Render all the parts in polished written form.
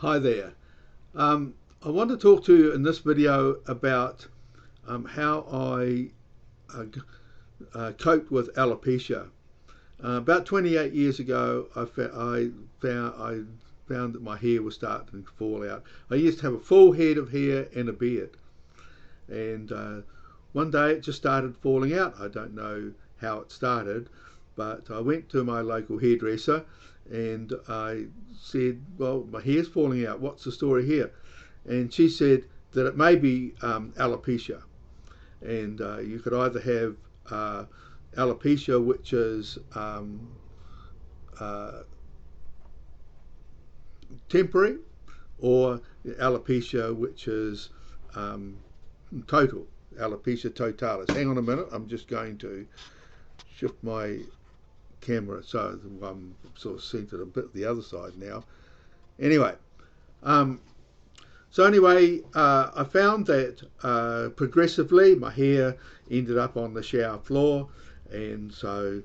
Hi there. I want to talk to you in this video about how I coped with alopecia. About 28 years ago, I found that my hair was starting to fall out. I used to have a full head of hair and a beard, and one day it just started falling out. I don't know how it started, but I went to my local hairdresser and I said, well, my hair's falling out, what's the story here? And she said that it may be alopecia, and you could either have alopecia, which is uh, temporary, or alopecia, which is total, alopecia totalis. Hang on a minute, I'm just going to shift my camera so I'm sort of centered a bit the other side now. Anyway, I found that progressively my hair ended up on the shower floor, and so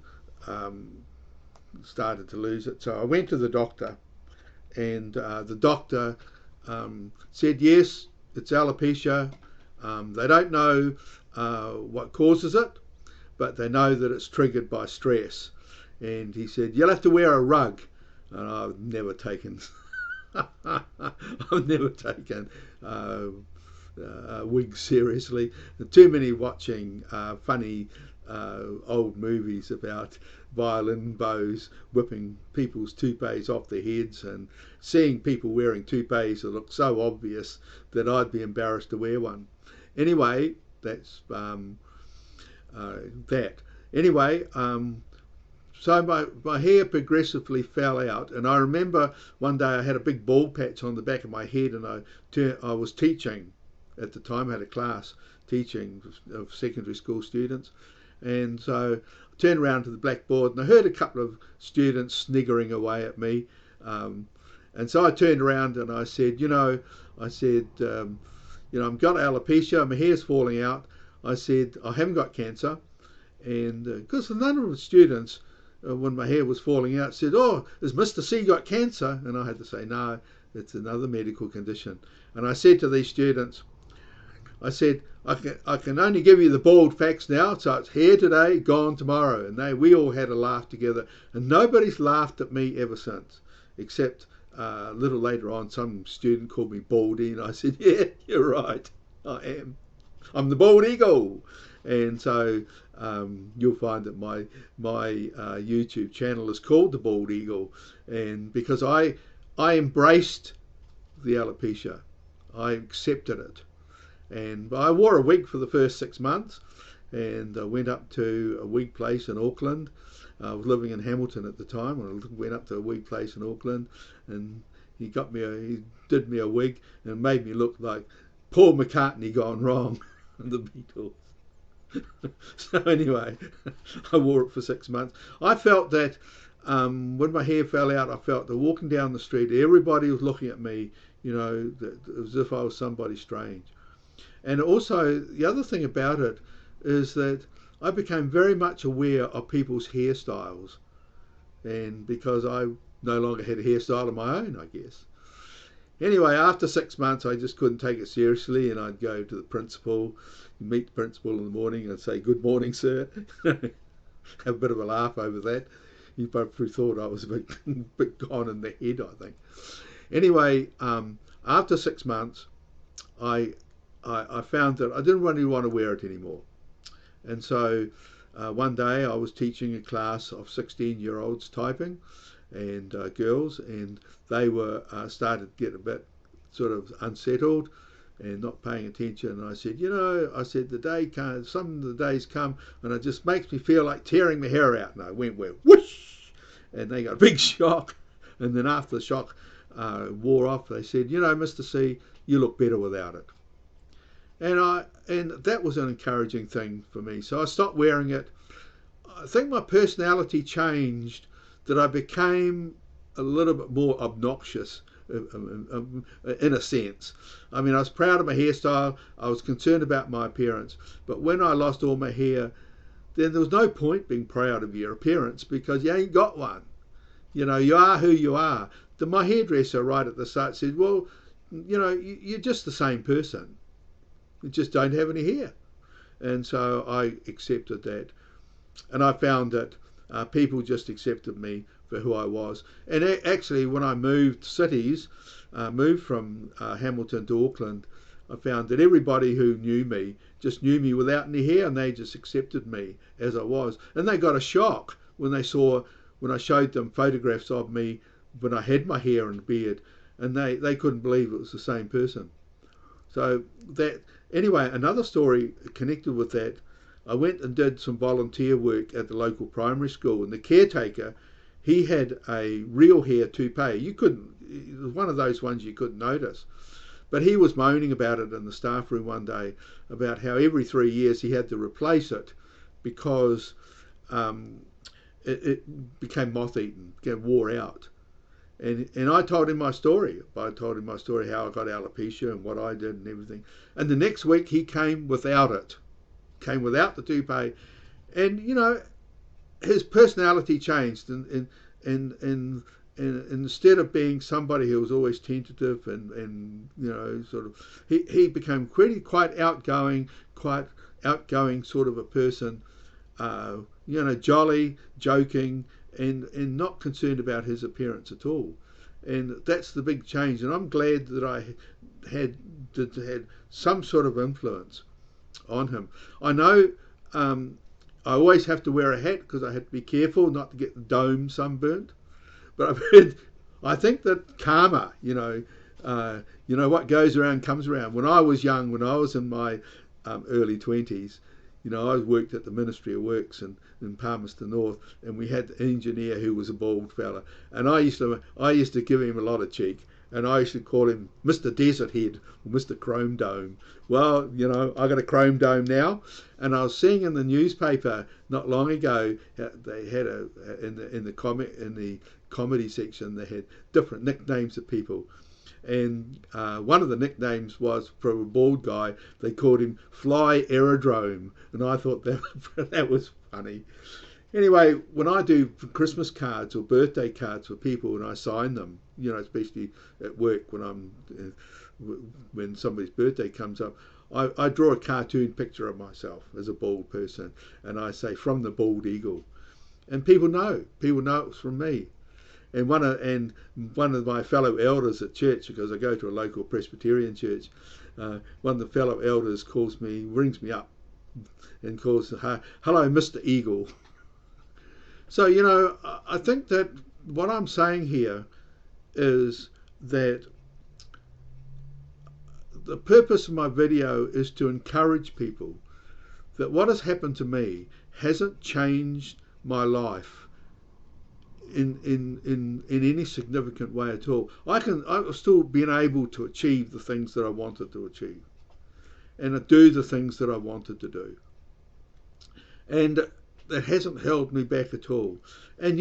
started to lose it. So I went to the doctor, and the doctor said, yes, it's alopecia. They don't know what causes it, but they know that it's triggered by stress. And he said, you'll have to wear a rug. And I've never taken wigs seriously. Too many watching funny old movies about violin bows whipping people's toupees off their heads, and seeing people wearing toupees that look so obvious that I'd be embarrassed to wear one. Anyway, that's that. Anyway, so my hair progressively fell out, and I remember one day I had a big bald patch on the back of my head, and I was teaching at the time. I had a class teaching of secondary school students, and so I turned around to the blackboard and I heard a couple of students sniggering away at me, and so I turned around and I said, I've got alopecia, my hair's falling out. I said, I haven't got cancer. And because a number of students, when my hair was falling out, said, oh, has Mr. C got cancer? And I had to say, no, it's another medical condition. And I said to these students, I said, I can only give you the bald facts now, so it's here today, gone tomorrow. And we all had a laugh together, and nobody's laughed at me ever since, except a little later on some student called me Baldy, and I said, yeah, you're right, I am. I'm the bald eagle. And so you'll find that my YouTube channel is called the Bald Eagle, and because I embraced the alopecia, I accepted it, and I wore a wig for the first 6 months, and I went up to a wig place in Auckland. I was living in Hamilton at the time, and I went up to a wig place in Auckland, and he did me a wig and made me look like Paul McCartney gone wrong, and the Beatles. So anyway, I wore it for 6 months. I felt that when my hair fell out, I felt that walking down the street, everybody was looking at me, as if I was somebody strange. And also, the other thing about it is that I became very much aware of people's hairstyles, and because I no longer had a hairstyle of my own, I guess. Anyway, after 6 months, I just couldn't take it seriously, and I'd go to the principal, meet the principal in the morning, and say, good morning, sir. Have a bit of a laugh over that. He probably thought I was a bit gone in the head, I think. Anyway, after 6 months, I found that I didn't really want to wear it anymore. And so one day I was teaching a class of 16-year-olds typing, and girls, and they were started to get a bit sort of unsettled and not paying attention. And I said, some of the days come and it just makes me feel like tearing my hair out. And I went whoosh, and they got a big shock. And then after the shock wore off, they said, Mr. C, you look better without it. And that was an encouraging thing for me. So I stopped wearing it. I think my personality changed, that I became a little bit more obnoxious in a sense. I mean, I was proud of my hairstyle, I was concerned about my appearance, but when I lost all my hair, then there was no point being proud of your appearance because you ain't got one. You are who you are. my hairdresser right at the start said, well, you're just the same person. You just don't have any hair. And so I accepted that. And I found that people just accepted me for who I was. And actually, when I moved cities, moved from Hamilton to Auckland, I found that everybody who knew me just knew me without any hair, and they just accepted me as I was. And they got a shock when I showed them photographs of me when I had my hair and beard, and they couldn't believe it was the same person. So that, anyway, another story connected with that, I went and did some volunteer work at the local primary school, and the caretaker, he had a real hair toupee. It was one of those ones you couldn't notice. But he was moaning about it in the staff room one day, about how every 3 years he had to replace it because it became moth-eaten, wore out. And I told him my story. I told him my story, how I got alopecia and what I did and everything. And the next week he came without it, came without the toupee. And, his personality changed. And instead of being somebody who was always tentative and sort of, he became quite outgoing sort of a person, jolly, joking, and not concerned about his appearance at all. And that's the big change. And I'm glad that I had some sort of influence on him. I know I always have to wear a hat because I have to be careful not to get the dome sunburnt. But I think that karma, what goes around comes around. When I was young, when I was in my early 20s, I worked at the Ministry of Works in Palmerston North, and we had an engineer who was a bald fella, and I used to give him a lot of cheek, and I used to call him Mr. Desert Head or Mr. Chrome Dome. Well, I got a chrome dome now, and I was seeing in the newspaper not long ago they had in the comedy section they had different nicknames of people. And one of the nicknames was, for a bald guy, they called him Fly Aerodrome, and I thought that was funny. Anyway, when I do Christmas cards or birthday cards for people and I sign them, especially at work when somebody's birthday comes up, I draw a cartoon picture of myself as a bald person, and I say, from the bald eagle. And people know it's from me. And one of my fellow elders at church, because I go to a local Presbyterian church, one of the fellow elders rings me up and calls, hello, Mr. Eagle. So, I think that what I'm saying here is that the purpose of my video is to encourage people that what has happened to me hasn't changed my life in any significant way at all. I've still been able to achieve the things that I wanted to achieve and do the things that I wanted to do. And that hasn't held me back at all. And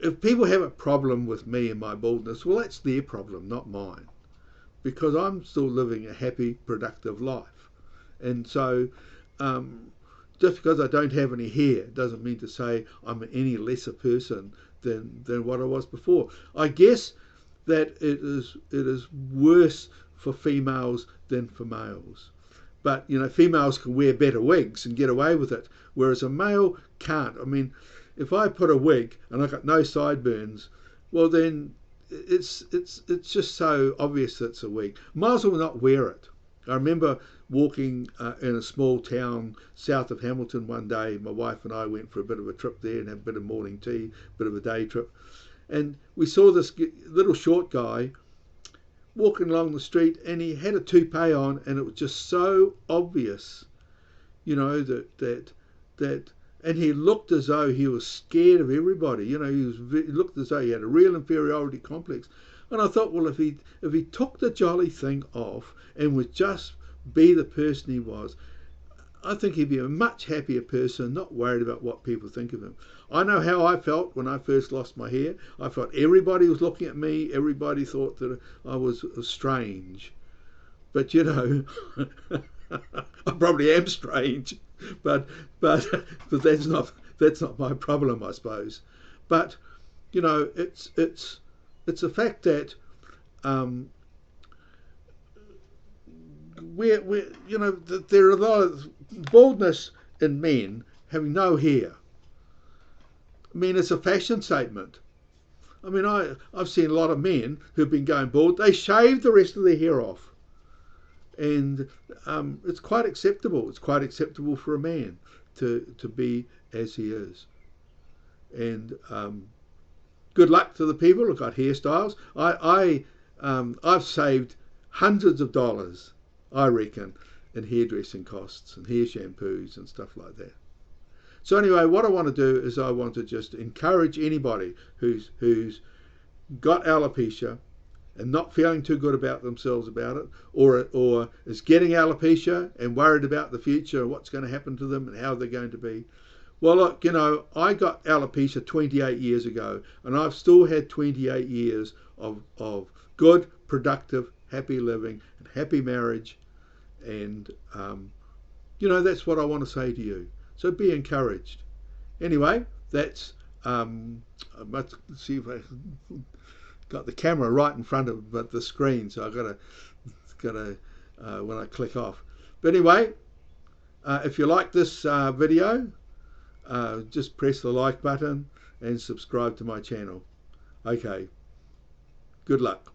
if people have a problem with me and my baldness, well, that's their problem, not mine, because I'm still living a happy, productive life. And so just because I don't have any hair doesn't mean to say I'm any less a person than what I was before. I guess that it is worse for females than for males. But, females can wear better wigs and get away with it, whereas a male can't. I mean, if I put a wig and I've got no sideburns, well then it's just so obvious that it's a wig. Might as well not wear it. I remember walking in a small town south of Hamilton one day. My wife and I went for a bit of a trip there and had a bit of morning tea, a bit of a day trip. And we saw this little short guy walking along the street, and he had a toupee on, and it was just so obvious, that and he looked as though he was scared of everybody. He looked as though he had a real inferiority complex. And I thought, well, if he took the jolly thing off and would just be the person he was, I think he'd be a much happier person, not worried about what people think of him. I know how I felt when I first lost my hair. I felt everybody was looking at me. Everybody thought that I was strange. But I probably am strange. But that's not my problem, I suppose. But it's It's the fact that there are a lot of baldness in men having no hair. I mean, it's a fashion statement. I mean, I've seen a lot of men who've been going bald. They shave the rest of their hair off. And it's quite acceptable. It's quite acceptable for a man to be as he is. And good luck to the people who've got hairstyles. I've saved hundreds of dollars, I reckon, in hairdressing costs and hair shampoos and stuff like that. So anyway, what I want to do is I want to just encourage anybody who's got alopecia and not feeling too good about themselves about it, or is getting alopecia and worried about the future, what's going to happen to them and how they're going to be. Well, look, I got alopecia 28 years ago, and I've still had 28 years of good, productive, happy living and happy marriage. And, that's what I want to say to you. So be encouraged. Anyway, that's, I must see if I got the camera right in front of the screen, so I've got to when I click off. But anyway, if you like this video, just press the like button and subscribe to my channel. Okay, good luck.